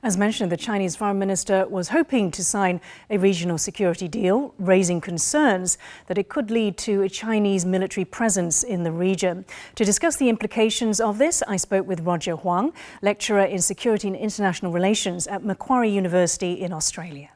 As mentioned, the Chinese foreign minister was hoping to sign a regional security deal, raising concerns that it could lead to a Chinese military presence in the region. To discuss the implications of this, I spoke with Roger Huang, lecturer in security and international relations at Macquarie University in Australia.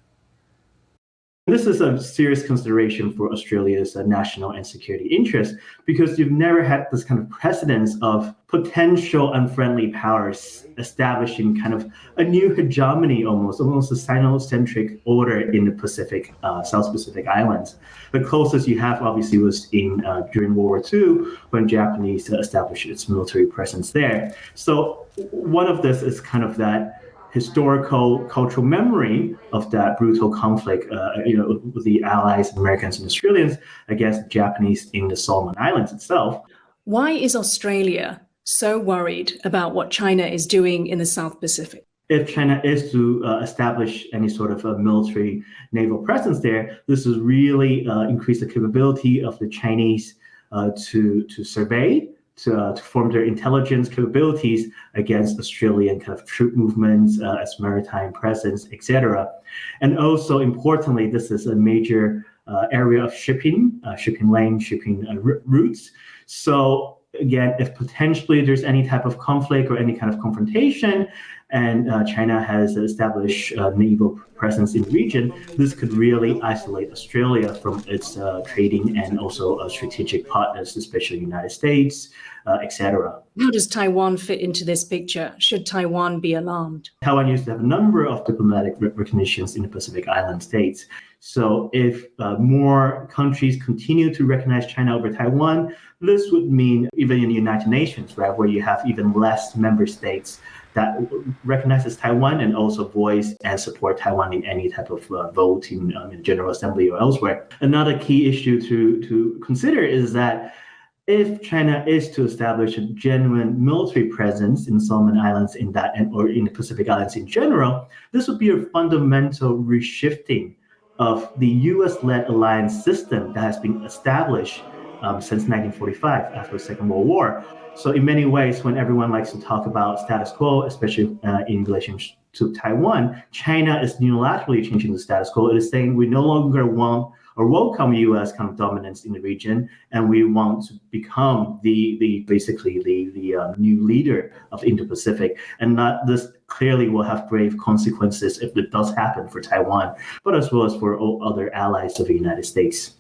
This is a serious consideration for Australia's national and security interests because you've never had this kind of precedence of potential unfriendly powers establishing kind of a new hegemony, almost a Sino-centric order in the Pacific, South Pacific Islands. The closest you have obviously was during World War II when Japanese established its military presence there. So one of this is kind of that historical cultural memory of that brutal conflict, with the Allies, Americans, and Australians against the Japanese in the Solomon Islands itself. Why is Australia so worried about what China is doing in the South Pacific? If China is to establish any sort of a military naval presence there, this is really increase the capability of the Chinese to survey, to form their intelligence capabilities against Australian kind of troop movements, as maritime presence, etc. And also importantly, this is a major area of shipping lane, shipping routes. So again, if potentially there's any type of conflict or any kind of confrontation, and China has established a naval presence in the region, this could really isolate Australia from its trading and also strategic partners, especially the United States, etc. How does Taiwan fit into this picture? Should Taiwan be alarmed? Taiwan used to have a number of diplomatic recognitions in the Pacific Island states. So if more countries continue to recognize China over Taiwan, this would mean even in the United Nations, right, where you have even less member states that recognizes Taiwan and also voice and support Taiwan in any type of vote in General Assembly or elsewhere. Another key issue to consider is that if China is to establish a genuine military presence in Solomon Islands or in the Pacific Islands in general, this would be a fundamental reshifting of the US-led alliance system that has been established since 1945 after the Second World War. So in many ways, when everyone likes to talk about status quo, especially in relation to Taiwan, China is unilaterally changing the status quo. It is saying we no longer want or welcome U.S. kind of dominance in the region, and we want to become the new leader of the Indo-Pacific. And this clearly will have grave consequences if it does happen for Taiwan, but as well as for all other allies of the United States.